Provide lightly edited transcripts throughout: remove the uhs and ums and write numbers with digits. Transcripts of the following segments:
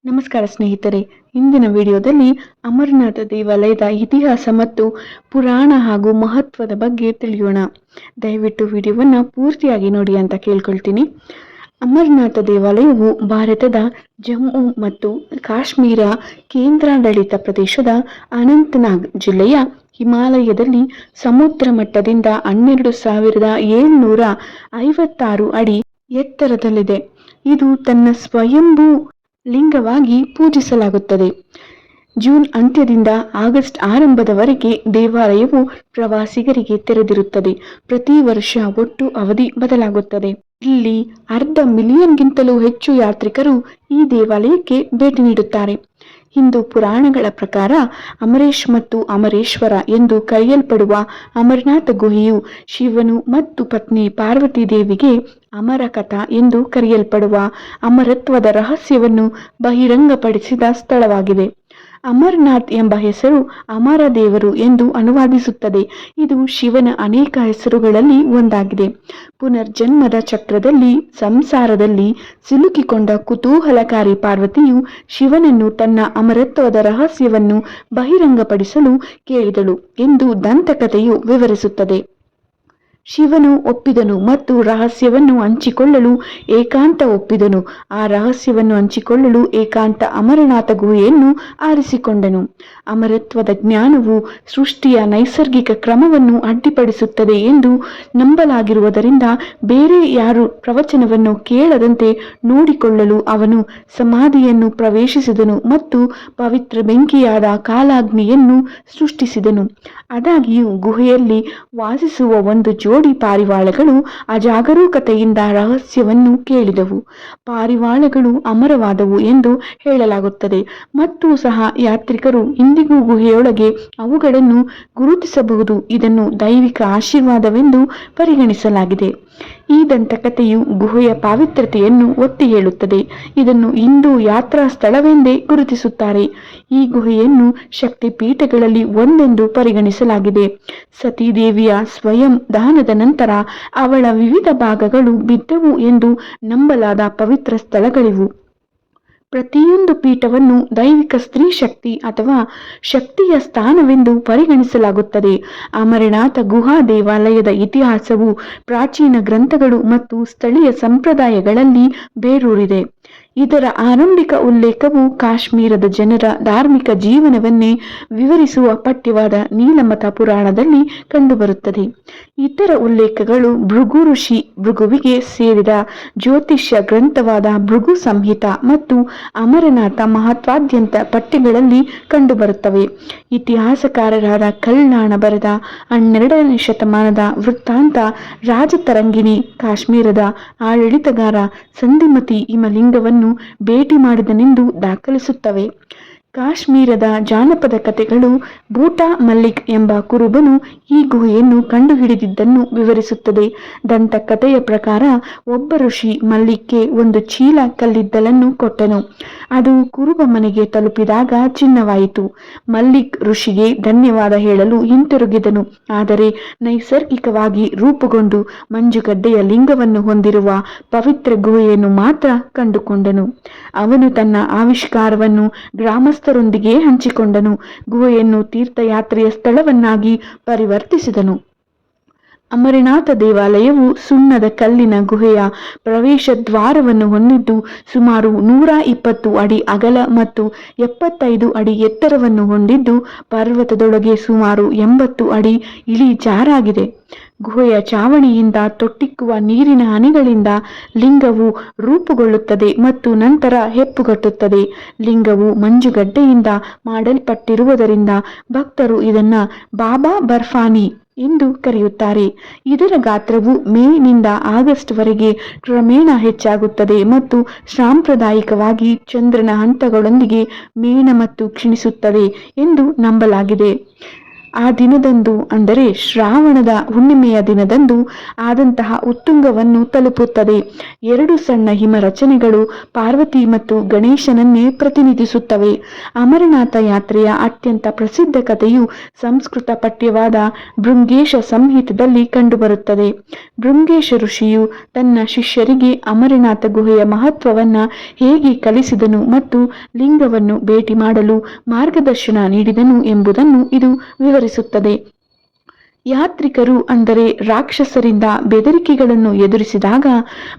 ನಮಸ್ಕಾರ ಸ್ನೇಹಿತರೆ, ಇಂದಿನ ವಿಡಿಯೋದಲ್ಲಿ ಅಮರನಾಥ ದೇವಾಲಯದ ಇತಿಹಾಸ ಮತ್ತು ಪುರಾಣ ಹಾಗೂ ಮಹತ್ವದ ಬಗ್ಗೆ ತಿಳಿಯೋಣ. ದಯವಿಟ್ಟು ವಿಡಿಯೋವನ್ನು ಪೂರ್ತಿಯಾಗಿ ನೋಡಿ ಅಂತ ಕೇಳ್ಕೊಳ್ತೀನಿ. ಅಮರನಾಥ ದೇವಾಲಯವು ಭಾರತದ ಜಮ್ಮು ಮತ್ತು ಕಾಶ್ಮೀರ ಕೇಂದ್ರಾಡಳಿತ ಪ್ರದೇಶದ ಅನಂತನಾಗ್ ಜಿಲ್ಲೆಯ ಹಿಮಾಲಯದಲ್ಲಿ ಸಮುದ್ರ ಮಟ್ಟದಿಂದ 12,756 ಅಡಿ ಎತ್ತರದಲ್ಲಿದೆ. ಇದು ತನ್ನ ಸ್ವಯಂಭೂ ಲಿಂಗವಾಗಿ ಪೂಜಿಸಲಾಗುತ್ತದೆ. ಜೂನ್ ಅಂತ್ಯದಿಂದ ಆಗಸ್ಟ್ ಆರಂಭದವರೆಗೆ ದೇವಾಲಯವು ಪ್ರವಾಸಿಗರಿಗೆ ತೆರೆದಿರುತ್ತದೆ. ಪ್ರತಿ ವರ್ಷ ಒಟ್ಟು ಅವಧಿ ಬದಲಾಗುತ್ತದೆ. ಇಲ್ಲಿ 500,000ಗಿಂತಲೂ ಹೆಚ್ಚು ಯಾತ್ರಿಕರು ಈ ದೇವಾಲಯಕ್ಕೆ ಭೇಟಿ ನೀಡುತ್ತಾರೆ. ಹಿಂದೂ ಪುರಾಣಗಳ ಪ್ರಕಾರ ಅಮರೇಶ್ ಮತ್ತು ಅಮರೇಶ್ವರ ಎಂದು ಕರೆಯಲ್ಪಡುವ ಅಮರನಾಥ ಗುಹೆಯು ಶಿವನು ಮತ್ತು ಪತ್ನಿ ಪಾರ್ವತಿ ದೇವಿಗೆ ಅಮರಕಥಾ ಎಂದು ಕರೆಯಲ್ಪಡುವ ಅಮರತ್ವದ ರಹಸ್ಯವನ್ನು ಬಹಿರಂಗಪಡಿಸಿದ ಸ್ಥಳವಾಗಿದೆ. ಅಮರನಾಥ್ ಎಂಬ ಹೆಸರು ಅಮರ ದೇವರು ಎಂದು ಅನುವಾದಿಸುತ್ತದೆ. ಇದು ಶಿವನ ಅನೇಕ ಹೆಸರುಗಳಲ್ಲಿ ಒಂದಾಗಿದೆ. ಪುನರ್ಜನ್ಮದ ಚಕ್ರದಲ್ಲಿ ಸಂಸಾರದಲ್ಲಿ ಸಿಲುಕಿಕೊಂಡ ಕುತೂಹಲಕಾರಿ ಪಾರ್ವತಿಯು ಶಿವನನ್ನು ತನ್ನ ಅಮರತ್ವದ ರಹಸ್ಯವನ್ನು ಬಹಿರಂಗಪಡಿಸಲು ಕೇಳಿದಳು ಎಂದು ದಂತಕಥೆಯು ವಿವರಿಸುತ್ತದೆ. ಶಿವನು ಒಪ್ಪಿದನು ಮತ್ತು ರಹಸ್ಯವನ್ನು ಹಂಚಿಕೊಳ್ಳಲು ಏಕಾಂತ ಒಪ್ಪಿದನು. ಆ ರಹಸ್ಯವನ್ನು ಹಂಚಿಕೊಳ್ಳಲು ಏಕಾಂತ ಅಮರನಾಥ ಗುಹೆಯನ್ನು ಆರಿಸಿಕೊಂಡನು. ಅಮರತ್ವದ ಜ್ಞಾನವು ಸೃಷ್ಟಿಯ ನೈಸರ್ಗಿಕ ಕ್ರಮವನ್ನು ಅಡ್ಡಿಪಡಿಸುತ್ತದೆ ಎಂದು ನಂಬಲಾಗಿರುವುದರಿಂದ ಬೇರೆ ಯಾರು ಪ್ರವಚನವನ್ನು ಕೇಳದಂತೆ ನೋಡಿಕೊಳ್ಳಲು ಅವನು ಸಮಾಧಿಯನ್ನು ಪ್ರವೇಶಿಸಿದನು ಮತ್ತು ಪವಿತ್ರ ಬೆಂಕಿಯಾದ ಕಾಲಾಗ್ನಿಯನ್ನು ಸೃಷ್ಟಿಸಿದನು. ಆದಾಗ್ಯೂ ಗುಹೆಯಲ್ಲಿ ವಾಸಿಸುವ ಒಂದು ಜೋಡಿ ಪಾರಿವಾಳಗಳು ಅಜಾಗರೂಕತೆಯಿಂದ ರಹಸ್ಯವನ್ನು ಕೇಳಿದವು. ಪಾರಿವಾಳಗಳು ಅಮರವಾದವು ಎಂದು ಹೇಳಲಾಗುತ್ತದೆ ಮತ್ತು ಸಹ ಯಾತ್ರಿಕರು ಇಂದಿಗೂ ಗುಹೆಯೊಳಗೆ ಅವುಗಳನ್ನು ಗುರುತಿಸಬಹುದು. ಇದನ್ನು ದೈವಿಕ ಆಶೀರ್ವಾದವೆಂದು ಪರಿಗಣಿಸಲಾಗಿದೆ. ಈ ದಂತಕಥೆಯು ಗುಹೆಯ ಪಾವಿತ್ರ್ಯತೆಯನ್ನು ಒತ್ತಿ ಹೇಳುತ್ತದೆ. ಇದನ್ನು ಹಿಂದೂ ಯಾತ್ರಾ ಸ್ಥಳವೆಂದೇ ಗುರುತಿಸುತ್ತಾರೆ. ಈ ಗುಹೆಯನ್ನು ಶಕ್ತಿಪೀಠಗಳಲ್ಲಿ ಒಂದೆಂದು ಪರಿಗಣಿಸಲಾಗಿದೆ. ಸತೀದೇವಿಯ ಸ್ವಯಂ ದಹನದ ನಂತರ ಅವಳ ವಿವಿಧ ಭಾಗಗಳು ಬಿದ್ದವು ಎಂದು ನಂಬಲಾದ ಪವಿತ್ರ ಸ್ಥಳಗಳಿವು. ಪ್ರತಿಯೊಂದು ಪೀಠವನ್ನು ದೈವಿಕ ಸ್ತ್ರೀ ಶಕ್ತಿ ಅಥವಾ ಶಕ್ತಿಯ ಸ್ಥಾನವೆಂದು ಪರಿಗಣಿಸಲಾಗುತ್ತದೆ. ಅಮರನಾಥ ಗುಹಾ ದೇವಾಲಯದ ಇತಿಹಾಸವು ಪ್ರಾಚೀನ ಗ್ರಂಥಗಳು ಮತ್ತು ಸ್ಥಳೀಯ ಸಂಪ್ರದಾಯಗಳಲ್ಲಿ ಬೇರೂರಿದೆ. ಇದರ ಆರಂಭಿಕ ಉಲ್ಲೇಖವು ಕಾಶ್ಮೀರದ ಜನರ ಧಾರ್ಮಿಕ ಜೀವನವನ್ನೇ ವಿವರಿಸುವ ಪಠ್ಯವಾದ ನೀಲಮತ ಪುರಾಣದಲ್ಲಿ ಕಂಡುಬರುತ್ತದೆ. ಇತರ ಉಲ್ಲೇಖಗಳು ಭೃಗು ಋಷಿ ಭೃಗುವಿಗೆ ಸೇರಿದ ಜ್ಯೋತಿಷ್ಯ ಗ್ರಂಥವಾದ ಭೃಗು ಸಂಹಿತ ಮತ್ತು ಅಮರನಾಥ ಮಹತ್ವಾದ್ಯಂತ ಪಠ್ಯಗಳಲ್ಲಿ ಕಂಡುಬರುತ್ತವೆ. ಇತಿಹಾಸಕಾರರಾದ ಕಲ್ನಾಣ ಬರೆದ 12ನೇ ಶತಮಾನದ ವೃತ್ತಾಂತ ರಾಜತರಂಗಿಣಿ ಕಾಶ್ಮೀರದ ಆಡಳಿತಗಾರ ಸಂಧಿಮತಿ ಹಿಮಲಿಂಗವನ್ನು ಭೇಟಿ ಮಾಡಿದನೆಂದು ದಾಖಲಿಸುತ್ತವೆ. ಕಾಶ್ಮೀರದ ಜಾನಪದ ಕಥೆಗಳು ಬೂಟಾ ಮಲ್ಲಿಕ್ ಎಂಬ ಕುರುಬನು ಈ ಗುಹೆಯನ್ನು ಕಂಡುಹಿಡಿದಿದ್ದನ್ನು ವಿವರಿಸುತ್ತದೆ. ದಂತಕಥೆಯ ಪ್ರಕಾರ ಒಬ್ಬ ಋಷಿ ಮಲ್ಲಿಕ್ಗೆ ಒಂದು ಚೀಲ ಕಲ್ಲಿದ್ದಲನ್ನು ಕೊಟ್ಟನು. ಅದು ಕುರುಬ ಮನೆಗೆ ತಲುಪಿದಾಗ ಚಿನ್ನವಾಯಿತು. ಮಲ್ಲಿಕ್ ಋಷಿಗೆ ಧನ್ಯವಾದ ಹೇಳಲು ಹಿಂತಿರುಗಿದನು. ಆದರೆ ನೈಸರ್ಗಿಕವಾಗಿ ರೂಪುಗೊಂಡು ಮಂಜುಗಡ್ಡೆಯ ಲಿಂಗವನ್ನು ಹೊಂದಿರುವ ಪವಿತ್ರ ಗುಹೆಯನ್ನು ಮಾತ್ರ ಕಂಡುಕೊಂಡನು. ಅವನು ತನ್ನ ಆವಿಷ್ಕಾರವನ್ನು ಗ್ರಾಮಸ್ಥರೊಂದಿಗೆ ಹಂಚಿಕೊಂಡನು. ಗುಹೆಯನ್ನು ತೀರ್ಥಯಾತ್ರೆಯ ಸ್ಥಳವನ್ನಾಗಿ ಪರಿವರ್ತಿಸಿದನು. ಅಮರನಾಥ ದೇವಾಲಯವು ಸುಣ್ಣದ ಕಲ್ಲಿನ ಗುಹೆಯ ಪ್ರವೇಶ ದ್ವಾರವನ್ನು ಹೊಂದಿದ್ದು ಸುಮಾರು 120 ಅಡಿ ಅಗಲ ಮತ್ತು 75 ಅಡಿ ಎತ್ತರವನ್ನು ಹೊಂದಿದ್ದು ಪರ್ವತದೊಳಗೆ ಸುಮಾರು 80 ಅಡಿ ಇಳಿಜಾರಾಗಿದೆ. ಗುಹೆಯ ಚಾವಣಿಯಿಂದ ತೊಟ್ಟಿಕ್ಕುವ ನೀರಿನ ಹನಿಗಳಿಂದ ಲಿಂಗವು ರೂಪುಗೊಳ್ಳುತ್ತದೆ ಮತ್ತು ನಂತರ ಹೆಪ್ಪುಗಟ್ಟುತ್ತದೆ. ಲಿಂಗವು ಮಂಜುಗಡ್ಡೆಯಿಂದ ಮಾಡಲ್ಪಟ್ಟಿರುವುದರಿಂದ ಭಕ್ತರು ಇದನ್ನ ಬಾಬಾ ಬರ್ಫಾನಿ ಎಂದು ಕರೆಯುತ್ತಾರೆ. ಇದರ ಗಾತ್ರವು ಮೇ ನಿಂದ ಆಗಸ್ಟ್ ವರೆಗೆ ಕ್ರಮೇಣ ಹೆಚ್ಚಾಗುತ್ತದೆ ಮತ್ತು ಸಾಂಪ್ರದಾಯಿಕವಾಗಿ ಚಂದ್ರನ ಹಂತಗಳೊಂದಿಗೆ ಮೇಣ ಮತ್ತು ಕ್ಷೀಣಿಸುತ್ತದೆ ಎಂದು ನಂಬಲಾಗಿದೆ. ಆ ದಿನದಂದು ಅಂದರೆ ಶ್ರಾವಣದ ಹುಣ್ಣಿಮೆಯ ದಿನದಂದು ಆದಂತಹ ಉತ್ತುಂಗವನ್ನು ತಲುಪುತ್ತದೆ. 2 ಸಣ್ಣ ಹಿಮ ರಚನೆಗಳು ಪಾರ್ವತಿ ಮತ್ತು ಗಣೇಶನನ್ನೇ ಪ್ರತಿನಿಧಿಸುತ್ತವೆ. ಅಮರನಾಥ ಯಾತ್ರೆಯ ಅತ್ಯಂತ ಪ್ರಸಿದ್ಧ ಕಥೆಯು ಸಂಸ್ಕೃತ ಪಠ್ಯವಾದ ಭೃಂಗೇಶ ಸಂಹಿತದಲ್ಲಿ ಕಂಡುಬರುತ್ತದೆ. ಭೃಂಗೇಶ ಋಷಿಯು ತನ್ನ ಶಿಷ್ಯರಿಗೆ ಅಮರನಾಥ ಗುಹೆಯ ಮಹತ್ವವನ್ನ ಹೇಗೆ ಕಲಿಸಿದನು ಮತ್ತು ಲಿಂಗವನ್ನು ಭೇಟಿ ಮಾಡಲು ಮಾರ್ಗದರ್ಶನ ನೀಡಿದನು ಎಂಬುದನ್ನು ಇದು ವಿವರಿಸುತ್ತದೆ. ಯಾತ್ರಿಕರು ಅಂದರೆ ರಾಕ್ಷಸರಿಂದ ಬೆದರಿಕೆಗಳನ್ನು ಎದುರಿಸಿದಾಗ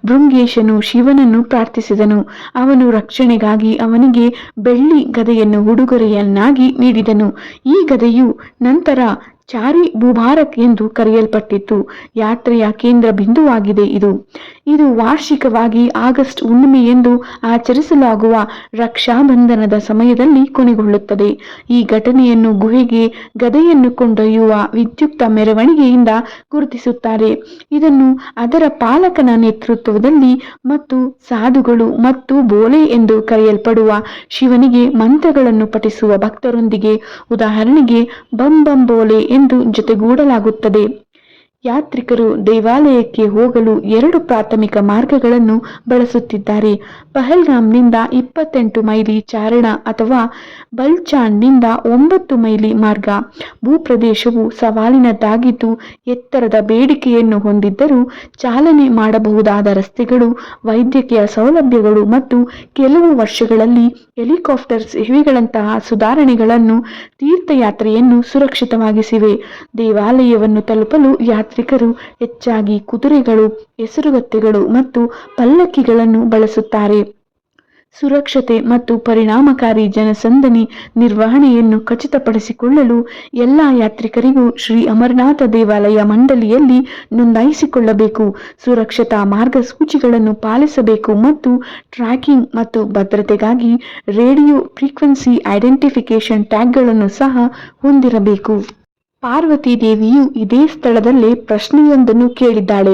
ಭೃಂಗೇಶನು ಶಿವನನ್ನು ಪ್ರಾರ್ಥಿಸಿದನು. ಅವನು ರಕ್ಷಣೆಗಾಗಿ ಅವನಿಗೆ ಬೆಳ್ಳಿ ಗದೆಯನ್ನು ಉಡುಗೊರೆಯನ್ನಾಗಿ ನೀಡಿದನು. ಈ ಗದೆಯು ನಂತರ ಚಾರಿ ಮುಬಾರಕ್ ಎಂದು ಕರೆಯಲ್ಪಟ್ಟಿತ್ತು. ಯಾತ್ರೆಯ ಕೇಂದ್ರ ಬಿಂದುವಾಗಿದೆ. ಇದು ವಾರ್ಷಿಕವಾಗಿ ಆಗಸ್ಟ್ ಹುಣ್ಣಿಮೆಯೆಂದು ಆಚರಿಸಲಾಗುವ ರಕ್ಷಾಬಂಧನದ ಸಮಯದಲ್ಲಿ ಕೊನೆಗೊಳ್ಳುತ್ತದೆ. ಈ ಘಟನೆಯನ್ನು ಗುಹೆಗೆ ಗದೆಯನ್ನು ಕೊಂಡೊಯ್ಯುವ ವಿದ್ಯುಕ್ತ ಮೆರವಣಿಗೆಯಿಂದ ಗುರುತಿಸುತ್ತಾರೆ. ಇದನ್ನು ಅದರ ಪಾಲಕನ ನೇತೃತ್ವದಲ್ಲಿ ಮತ್ತು ಸಾಧುಗಳು ಮತ್ತು ಬೋಲೆ ಎಂದು ಕರೆಯಲ್ಪಡುವ ಶಿವನಿಗೆ ಮಂತ್ರಗಳನ್ನು ಪಠಿಸುವ ಭಕ್ತರೊಂದಿಗೆ, ಉದಾಹರಣೆಗೆ ಬಂ ಬಂ ಬೋಲೆ ಎಂದು ಜೊತೆಗೂಡಲಾಗುತ್ತದೆ. ಯಾತ್ರಿಕರು ದೇವಾಲಯಕ್ಕೆ ಹೋಗಲು 2 ಪ್ರಾಥಮಿಕ ಮಾರ್ಗಗಳನ್ನು ಬಳಸುತ್ತಿದ್ದಾರೆ. ಪಹಲ್ಗಾಮ್ನಿಂದ 28 ಮೈಲಿ ಚಾರಣ ಅಥವಾ ಬಲ್ಚಾಂಡ್ನಿಂದ 9 ಮೈಲಿ ಮಾರ್ಗ. ಭೂಪ್ರದೇಶವು ಸವಾಲಿನದ್ದಾಗಿದ್ದು ಎತ್ತರದ ಬೇಡಿಕೆಯನ್ನು ಹೊಂದಿದ್ದರೂ ಚಾಲನೆ ಮಾಡಬಹುದಾದ ರಸ್ತೆಗಳು, ವೈದ್ಯಕೀಯ ಸೌಲಭ್ಯಗಳು ಮತ್ತು ಕೆಲವು ವರ್ಷಗಳಲ್ಲಿ ಹೆಲಿಕಾಪ್ಟರ್ ಸೇವೆಗಳಂತಹ ಸುಧಾರಣೆಗಳನ್ನು ತೀರ್ಥಯಾತ್ರೆಯನ್ನು ಸುರಕ್ಷಿತವಾಗಿಸಿವೆ. ದೇವಾಲಯವನ್ನು ತಲುಪಲು ಯಾತ್ರಿಕರು ಹೆಚ್ಚಾಗಿ ಕುದುರೆಗಳು, ಹೆಸರುಗತ್ತೆಗಳು ಮತ್ತು ಪಲ್ಲಕ್ಕಿಗಳನ್ನು ಬಳಸುತ್ತಾರೆ. ಸುರಕ್ಷತೆ ಮತ್ತು ಪರಿಣಾಮಕಾರಿ ಜನಸಂದಣಿ ನಿರ್ವಹಣೆಯನ್ನು ಖಚಿತಪಡಿಸಿಕೊಳ್ಳಲು ಎಲ್ಲ ಯಾತ್ರಿಕರಿಗೂ ಶ್ರೀ ಅಮರನಾಥ ದೇವಾಲಯ ಮಂಡಳಿಯಲ್ಲಿ ನೋಂದಾಯಿಸಿಕೊಳ್ಳಬೇಕು. ಸುರಕ್ಷತಾ ಮಾರ್ಗಸೂಚಿಗಳನ್ನು ಪಾಲಿಸಬೇಕು ಮತ್ತು ಟ್ರ್ಯಾಕಿಂಗ್ ಮತ್ತು ಭದ್ರತೆಗಾಗಿ ರೇಡಿಯೋ ಫ್ರೀಕ್ವೆನ್ಸಿ ಐಡೆಂಟಿಫಿಕೇಶನ್ ಟ್ಯಾಗ್ಗಳನ್ನು ಸಹ ಹೊಂದಿರಬೇಕು. ಪಾರ್ವತಿ ದೇವಿಯು ಇದೇ ಸ್ಥಳದಲ್ಲೇ ಪ್ರಶ್ನೆಯೊಂದನ್ನು ಕೇಳಿದ್ದಾಳೆ.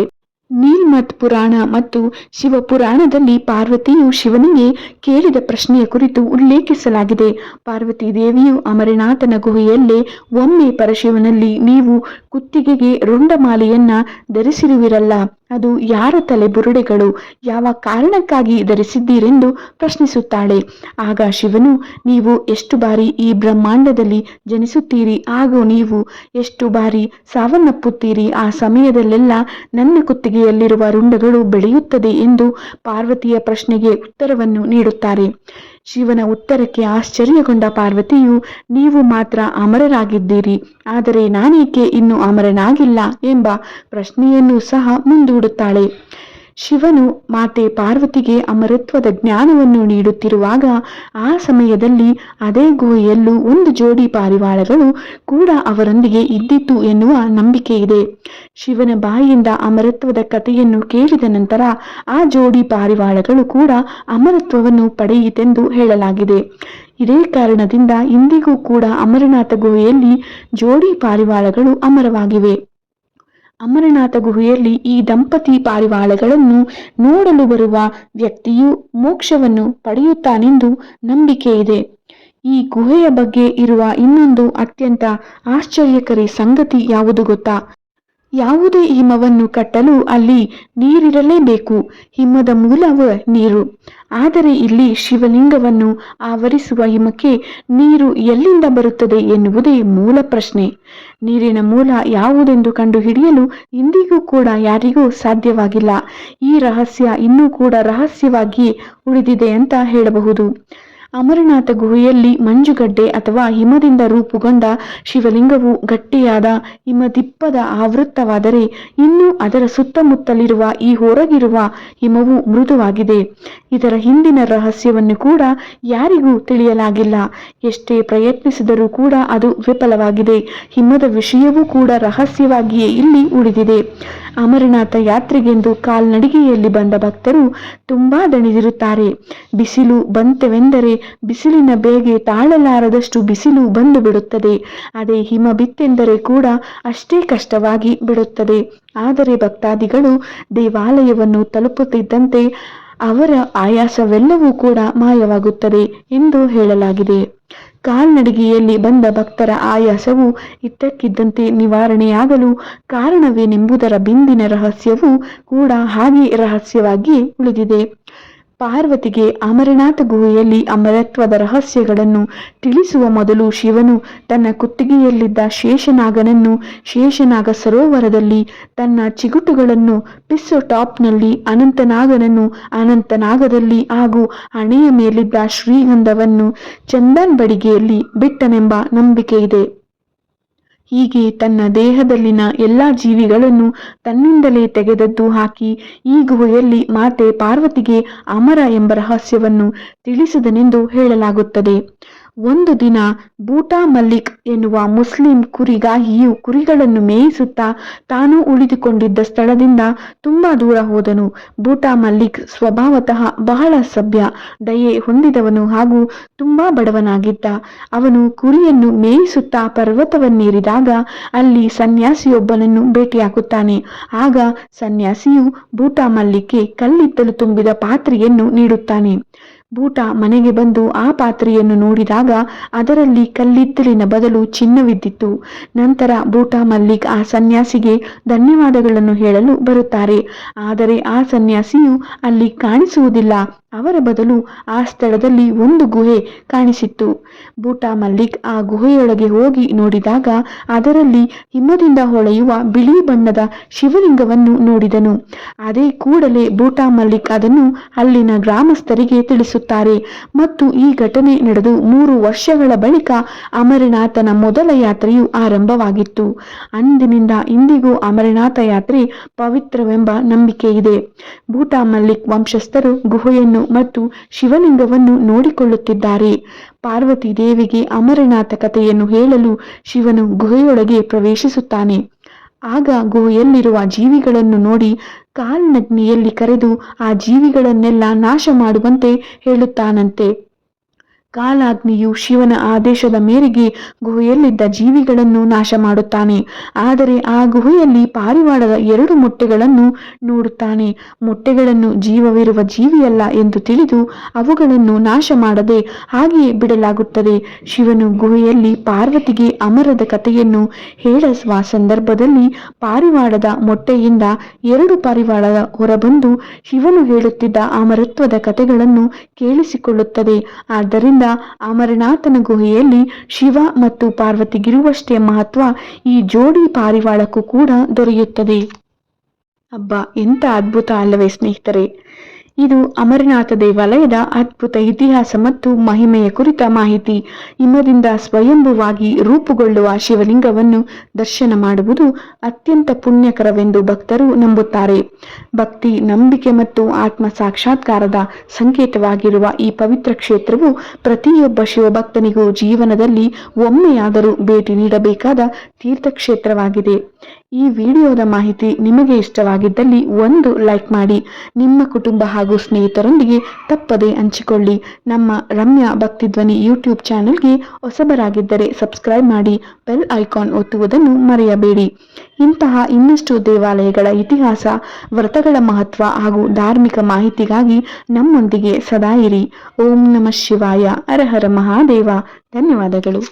ನೀಲ್ಮತ್ ಪುರಾಣ ಮತ್ತು ಶಿವಪುರಾಣದಲ್ಲಿ ಪಾರ್ವತಿಯು ಶಿವನಿಗೆ ಕೇಳಿದ ಪ್ರಶ್ನೆಯ ಕುರಿತು ಉಲ್ಲೇಖಿಸಲಾಗಿದೆ. ಪಾರ್ವತಿ ದೇವಿಯು ಅಮರನಾಥನ ಗುಹೆಯಲ್ಲೇ ಒಮ್ಮೆ ಪರಶಿವನಲ್ಲಿ, ನೀವು ಕುತ್ತಿಗೆಗೆ ರುಂಡಮಾಲೆಯನ್ನ ಧರಿಸಿರುವಿರಲ್ಲ, ಅದು ಯಾರ ತಲೆಬುರುಡೆಗಳು, ಯಾವ ಕಾರಣಕ್ಕಾಗಿ ಧರಿಸಿದ್ದೀರೆಂದು ಪ್ರಶ್ನಿಸುತ್ತಾಳೆ. ಆಗ ಶಿವನು, ನೀವು ಎಷ್ಟು ಬಾರಿ ಈ ಬ್ರಹ್ಮಾಂಡದಲ್ಲಿ ಜನಿಸುತ್ತೀರಿ ಹಾಗೂ ನೀವು ಎಷ್ಟು ಬಾರಿ ಸಾವನ್ನಪ್ಪುತ್ತೀರಿ, ಆ ಸಮಯದಲ್ಲೆಲ್ಲ ನನ್ನ ಕುತ್ತಿಗೆಯಲ್ಲಿರುವ ರುಂಡಗಳು ಬೆಳೆಯುತ್ತದೆ ಎಂದು ಪಾರ್ವತಿಯ ಪ್ರಶ್ನೆಗೆ ಉತ್ತರವನ್ನು ನೀಡುತ್ತಾರೆ. ಶಿವನ ಉತ್ತರಕ್ಕೆ ಆಶ್ಚರ್ಯಗೊಂಡ ಪಾರ್ವತಿಯು, ನೀವು ಮಾತ್ರ ಅಮರರಾಗಿದ್ದೀರಿ, ಆದರೆ ನಾನೇಕೆ ಇನ್ನೂ ಅಮರನಾಗಿಲ್ಲ ಎಂಬ ಪ್ರಶ್ನೆಯನ್ನು ಸಹ ಮುಂದೂಡುತ್ತಾಳೆ. ಶಿವನು ಮಾತೆ ಪಾರ್ವತಿಗೆ ಅಮರತ್ವದ ಜ್ಞಾನವನ್ನು ನೀಡುತ್ತಿರುವಾಗ ಆ ಸಮಯದಲ್ಲಿ ಅದೇ ಗುಹೆಯಲ್ಲೂ 1 ಜೋಡಿ ಪಾರಿವಾಳಗಳು ಕೂಡ ಅವರೊಂದಿಗೆ ಇದ್ದಿತು ಎನ್ನುವ ನಂಬಿಕೆ ಇದೆ. ಶಿವನ ಬಾಯಿಯಿಂದ ಅಮರತ್ವದ ಕಥೆಯನ್ನು ಕೇಳಿದ ನಂತರ ಆ ಜೋಡಿ ಪಾರಿವಾಳಗಳು ಕೂಡ ಅಮರತ್ವವನ್ನು ಪಡೆಯಿತೆಂದು ಹೇಳಲಾಗಿದೆ. ಇದೇ ಕಾರಣದಿಂದ ಇಂದಿಗೂ ಕೂಡ ಅಮರನಾಥ ಗುಹೆಯಲ್ಲಿ ಜೋಡಿ ಪಾರಿವಾಳಗಳು ಅಮರವಾಗಿವೆ. ಅಮರನಾಥ ಗುಹೆಯಲ್ಲಿ ಈ ದಂಪತಿ ಪಾರಿವಾಳಗಳನ್ನು ನೋಡಲು ಬರುವ ವ್ಯಕ್ತಿಯು ಮೋಕ್ಷವನ್ನು ಪಡೆಯುತ್ತಾನೆಂದು ನಂಬಿಕೆ ಇದೆ. ಈ ಗುಹೆಯ ಬಗ್ಗೆ ಇರುವ ಇನ್ನೊಂದು ಅತ್ಯಂತ ಆಶ್ಚರ್ಯಕರಿ ಸಂಗತಿ ಯಾವುದು ಗೊತ್ತಾ? ಯಾವುದೇ ಹಿಮವನ್ನು ಕಟ್ಟಲು ಅಲ್ಲಿ ನೀರಿರಲೇಬೇಕು. ಹಿಮದ ಮೂಲವೇ ನೀರು. ಆದರೆ ಇಲ್ಲಿ ಶಿವಲಿಂಗವನ್ನು ಆವರಿಸುವ ಹಿಮಕ್ಕೆ ನೀರು ಎಲ್ಲಿಂದ ಬರುತ್ತದೆ ಎನ್ನುವುದೇ ಮೂಲ ಪ್ರಶ್ನೆ. ನೀರಿನ ಮೂಲ ಯಾವುದೆಂದು ಕಂಡುಹಿಡಿಯಲು ಇಂದಿಗೂ ಕೂಡ ಯಾರಿಗೂ ಸಾಧ್ಯವಾಗಿಲ್ಲ. ಈ ರಹಸ್ಯ ಇನ್ನೂ ಕೂಡ ರಹಸ್ಯವಾಗಿಯೇ ಉಳಿದಿದೆ ಅಂತ ಹೇಳಬಹುದು. ಅಮರನಾಥ ಗುಹೆಯಲ್ಲಿ ಮಂಜುಗಡ್ಡೆ ಅಥವಾ ಹಿಮದಿಂದ ರೂಪುಗೊಂಡ ಶಿವಲಿಂಗವು ಗಟ್ಟಿಯಾದ ಹಿಮದಿಪ್ಪದ ಆವೃತ್ತವಾದರೆ, ಇನ್ನು ಅದರ ಸುತ್ತಮುತ್ತಲಿರುವ ಈ ಹೊರಗಿರುವ ಹಿಮವು ಮೃದುವಾಗಿದೆ. ಇದರ ಹಿಂದಿನ ರಹಸ್ಯವನ್ನು ಕೂಡ ಯಾರಿಗೂ ತಿಳಿಯಲಾಗಿಲ್ಲ. ಎಷ್ಟೇ ಪ್ರಯತ್ನಿಸಿದರೂ ಕೂಡ ಅದು ವಿಫಲವಾಗಿದೆ. ಹಿಮದ ವಿಷಯವೂ ಕೂಡ ರಹಸ್ಯವಾಗಿಯೇ ಇಲ್ಲಿ ಉಳಿದಿದೆ. ಅಮರನಾಥ ಯಾತ್ರೆಗೆಂದು ಕಾಲ್ನಡಿಗೆಯಲ್ಲಿ ಬಂದ ಭಕ್ತರು ತುಂಬಾ ದಣಿದಿರುತ್ತಾರೆ. ಬಿಸಿಲು ಬಂತೆವೆಂದರೆ ಬಿಸಿಲಿನ ಬೇಗೆ ತಾಳಲಾರದಷ್ಟು ಬಿಸಿಲು ಬಂದು ಬಿಡುತ್ತದೆ. ಅದೇ ಹಿಮ ಬಿತ್ತೆಂದರೆ ಕೂಡ ಅಷ್ಟೇ ಕಷ್ಟವಾಗಿ ಬಿಡುತ್ತದೆ. ಆದರೆ ಭಕ್ತಾದಿಗಳು ದೇವಾಲಯವನ್ನು ತಲುಪುತ್ತಿದ್ದಂತೆ ಅವರ ಆಯಾಸವೆಲ್ಲವೂ ಕೂಡ ಮಾಯವಾಗುತ್ತದೆ ಎಂದು ಹೇಳಲಾಗಿದೆ. ಕಾಲ್ನಡಿಗೆಯಲ್ಲಿ ಬಂದ ಭಕ್ತರ ಆಯಾಸವು ಇದ್ದಕ್ಕಿದ್ದಂತೆ ನಿವಾರಣೆಯಾಗಲು ಕಾರಣವೇನೆಂಬುದರ ಬಿಂದಿನ ರಹಸ್ಯವೂ ಕೂಡ ಹಾಗೆ ರಹಸ್ಯವಾಗಿ ಉಳಿದಿದೆ. ಪಾರ್ವತಿಗೆ ಅಮರನಾಥ ಗುಹೆಯಲ್ಲಿ ಅಮರತ್ವದ ರಹಸ್ಯಗಳನ್ನು ತಿಳಿಸುವ ಮೊದಲು ಶಿವನು ತನ್ನ ಕುತ್ತಿಗೆಯಲ್ಲಿದ್ದ ಶೇಷನಾಗನನ್ನು ಶೇಷನಾಗ ಸರೋವರದಲ್ಲಿ, ತನ್ನ ಚಿಗುಟುಗಳನ್ನು ಪಿಸ್ಸೋಟಾಪ್ನಲ್ಲಿ ಅನಂತನಾಗನನ್ನು ಅನಂತನಾಗದಲ್ಲಿ ಹಾಗೂ ಹಣೆಯ ಮೇಲಿದ್ದ ಶ್ರೀಗಂಧವನ್ನು ಚಂದನ್ ಬಡಿಗೆಯಲ್ಲಿ ಬಿಟ್ಟನೆಂಬ ನಂಬಿಕೆ ಇದೆ. ಹೀಗೆ ತನ್ನ ದೇಹದಲ್ಲಿನ ಎಲ್ಲ ಜೀವಿಗಳನ್ನು ತನ್ನಿಂದಲೇ ತೆಗೆದದ್ದು ಹಾಕಿ ಈ ಗುಹೆಯಲ್ಲಿ ಮಾತೆ ಪಾರ್ವತಿಗೆ ಅಮರ ಎಂಬ ರಹಸ್ಯವನ್ನು ತಿಳಿಸಿದನೆಂದು ಹೇಳಲಾಗುತ್ತದೆ. ಒಂದು ದಿನ ಬೂಟಾ ಮಲ್ಲಿಕ್ ಎನ್ನುವ ಮುಸ್ಲಿಂ ಕುರಿಗಾಹಿಯು ಕುರಿಗಳನ್ನು ಮೇಯಿಸುತ್ತಾ ತಾನು ಉಳಿದುಕೊಂಡಿದ್ದ ಸ್ಥಳದಿಂದ ತುಂಬಾ ದೂರ ಹೋದನು. ಬೂಟಾ ಮಲ್ಲಿಕ್ ಸ್ವಭಾವತಃ ಬಹಳ ಸಭ್ಯ, ದಯೆ ಹೊಂದಿದವನು ಹಾಗೂ ತುಂಬಾ ಬಡವನಾಗಿದ್ದ. ಅವನು ಕುರಿಯನ್ನು ಮೇಯಿಸುತ್ತಾ ಪರ್ವತವನ್ನೇರಿದಾಗ ಅಲ್ಲಿ ಸನ್ಯಾಸಿಯೊಬ್ಬನನ್ನು ಭೇಟಿಯಾಗುತ್ತಾನೆ. ಆಗ ಸನ್ಯಾಸಿಯು ಬೂಟಾ ಮಲ್ಲಿಕ್ಗೆ ಕಲ್ಲಿದ್ದಲು ತುಂಬಿದ ಪಾತ್ರೆಯನ್ನು ನೀಡುತ್ತಾನೆ. ಬೂಟಾ ಮನೆಗೆ ಬಂದು ಆ ಪಾತ್ರೆಯನ್ನು ನೋಡಿದಾಗ ಅದರಲ್ಲಿ ಕಲ್ಲಿದ್ದಲಿನ ಬದಲು ಚಿನ್ನವಿದ್ದಿತ್ತು. ನಂತರ ಬೂಟಾ ಮಲ್ಲಿಕ್ ಆ ಸನ್ಯಾಸಿಗೆ ಧನ್ಯವಾದಗಳನ್ನು ಹೇಳಲು ಬರುತ್ತಾರೆ. ಆದರೆ ಆ ಸನ್ಯಾಸಿಯು ಅಲ್ಲಿ ಕಾಣಿಸುವುದಿಲ್ಲ. ಅವರ ಬದಲು ಆ ಸ್ಥಳದಲ್ಲಿ ಒಂದು ಗುಹೆ ಕಾಣಿಸಿತ್ತು. ಬೂಟಾ ಮಲ್ಲಿಕ್ ಆ ಗುಹೆಯೊಳಗೆ ಹೋಗಿ ನೋಡಿದಾಗ ಅದರಲ್ಲಿ ಹಿಮದಿಂದ ಹೊಳೆಯುವ ಬಿಳಿ ಬಣ್ಣದ ಶಿವಲಿಂಗವನ್ನು ನೋಡಿದನು. ಅದೇ ಕೂಡಲೇ ಬೂಟಾ ಮಲ್ಲಿಕ್ ಅದನ್ನು ಅಲ್ಲಿನ ಗ್ರಾಮಸ್ಥರಿಗೆ ತಿಳಿಸುತ್ತಾರೆ ಮತ್ತು ಈ ಘಟನೆ ನಡೆದು 3 ವರ್ಷಗಳ ಬಳಿಕ ಅಮರನಾಥನ ಮೊದಲ ಯಾತ್ರೆಯು ಆರಂಭವಾಗಿತ್ತು. ಅಂದಿನಿಂದ ಇಂದಿಗೂ ಅಮರನಾಥ ಯಾತ್ರೆ ಪವಿತ್ರವೆಂಬ ನಂಬಿಕೆ ಇದೆ. ಬೂಟಾ ಮಲ್ಲಿಕ್ ವಂಶಸ್ಥರು ಗುಹೆಯನ್ನು ಮತ್ತು ಶಿವಲಿಂಗವನ್ನು ನೋಡಿಕೊಳ್ಳುತ್ತಿದ್ದಾರೆ. ಪಾರ್ವತಿ ದೇವಿಗೆ ಅಮರನಾಥ ಕಥೆಯನ್ನು ಹೇಳಲು ಶಿವನು ಗುಹೆಯೊಳಗೆ ಪ್ರವೇಶಿಸುತ್ತಾನೆ. ಆಗ ಗುಹೆಯಲ್ಲಿರುವ ಜೀವಿಗಳನ್ನು ನೋಡಿ ಕಾಲ್ನಗ್ನಿಯಲ್ಲಿ ಕರೆದು ಆ ಜೀವಿಗಳನ್ನೆಲ್ಲ ನಾಶ ಮಾಡುವಂತೆ ಹೇಳುತ್ತಾನಂತೆ. ಕಾಲಾಗ್ನಿಯು ಶಿವನ ಆದೇಶದ ಮೇರೆಗೆ ಗುಹೆಯಲ್ಲಿದ್ದ ಜೀವಿಗಳನ್ನು ನಾಶ ಮಾಡುತ್ತಾನೆ. ಆದರೆ ಆ ಗುಹೆಯಲ್ಲಿ ಪಾರಿವಾಳದ 2 ಮೊಟ್ಟೆಗಳನ್ನು ನೋಡುತ್ತಾನೆ. ಮೊಟ್ಟೆಗಳನ್ನು ಜೀವವಿರುವ ಜೀವಿಯಲ್ಲ ಎಂದು ತಿಳಿದು ಅವುಗಳನ್ನು ನಾಶ ಮಾಡದೆ ಹಾಗೆಯೇ ಬಿಡಲಾಗುತ್ತದೆ. ಶಿವನು ಗುಹೆಯಲ್ಲಿ ಪಾರ್ವತಿಗೆ ಅಮರದ ಕಥೆಯನ್ನು ಹೇಳುವ ಸಂದರ್ಭದಲ್ಲಿ ಪಾರಿವಾಳದ ಮೊಟ್ಟೆಯಿಂದ 2 ಪಾರಿವಾಳ ಹೊರಬಂದು ಶಿವನು ಹೇಳುತ್ತಿದ್ದ ಅಮರತ್ವದ ಕಥೆಗಳನ್ನು ಕೇಳಿಸಿಕೊಳ್ಳುತ್ತದೆ. ಆದ್ದರಿಂದ ಅಮರನಾಥನ ಗುಹೆಯಲ್ಲಿ ಶಿವ ಮತ್ತು ಪಾರ್ವತಿಗಿರುವಷ್ಟೇ ಮಹತ್ವ ಈ ಜೋಡಿ ಪಾರಿವಾಳಕ್ಕೂ ಕೂಡ ದೊರೆಯುತ್ತದೆ. ಅಬ್ಬಾ, ಎಂಥ ಅದ್ಭುತ ಅಲ್ಲವೇ ಸ್ನೇಹಿತರೆ! ಇದು ಅಮರನಾಥ ದೇವಾಲಯದ ಅದ್ಭುತ ಇತಿಹಾಸ ಮತ್ತು ಮಹಿಮೆಯ ಕುರಿತ ಮಾಹಿತಿ. ಹಿಮದಿಂದ ಸ್ವಯಂಭುವಾಗಿ ರೂಪುಗೊಳ್ಳುವ ಶಿವಲಿಂಗವನ್ನು ದರ್ಶನ ಮಾಡುವುದು ಅತ್ಯಂತ ಪುಣ್ಯಕರವೆಂದು ಭಕ್ತರು ನಂಬುತ್ತಾರೆ. ಭಕ್ತಿ, ನಂಬಿಕೆ ಮತ್ತು ಆತ್ಮ ಸಾಕ್ಷಾತ್ಕಾರದ ಸಂಕೇತವಾಗಿರುವ ಈ ಪವಿತ್ರ ಕ್ಷೇತ್ರವು ಪ್ರತಿಯೊಬ್ಬ ಶಿವಭಕ್ತನಿಗೂ ಜೀವನದಲ್ಲಿ ಒಮ್ಮೆಯಾದರೂ ಭೇಟಿ ನೀಡಬೇಕಾದ ತೀರ್ಥಕ್ಷೇತ್ರವಾಗಿದೆ. ಈ ವಿಡಿಯೋದ ಮಾಹಿತಿ ನಿಮಗೆ ಇಷ್ಟವಾಗಿದ್ದಲ್ಲಿ ಒಂದು ಲೈಕ್ ಮಾಡಿ, ನಿಮ್ಮ ಕುಟುಂಬ ಹಾಗೂ ಸ್ನೇಹಿತರೊಂದಿಗೆ ತಪ್ಪದೆ ಹಂಚಿಕೊಳ್ಳಿ. ನಮ್ಮ ರಮ್ಯಾ ಭಕ್ತಿಧ್ವನಿ ಯೂಟ್ಯೂಬ್ ಚಾನೆಲ್ಗೆ ಹೊಸಬರಾಗಿದ್ದರೆ ಸಬ್ಸ್ಕ್ರೈಬ್ ಮಾಡಿ, ಬೆಲ್ ಐಕಾನ್ ಒತ್ತುವುದನ್ನು ಮರೆಯಬೇಡಿ. ಇಂತಹ ಇನ್ನಷ್ಟು ದೇವಾಲಯಗಳ ಇತಿಹಾಸ, ವ್ರತಗಳ ಮಹತ್ವ ಹಾಗೂ ಧಾರ್ಮಿಕ ಮಾಹಿತಿಗಾಗಿ ನಮ್ಮೊಂದಿಗೆ ಸದಾ ಇರಿ. ಓಂ ನಮಃ ಶಿವಾಯ. ಹರ ಹರ ಮಹಾದೇವ. ಧನ್ಯವಾದಗಳು.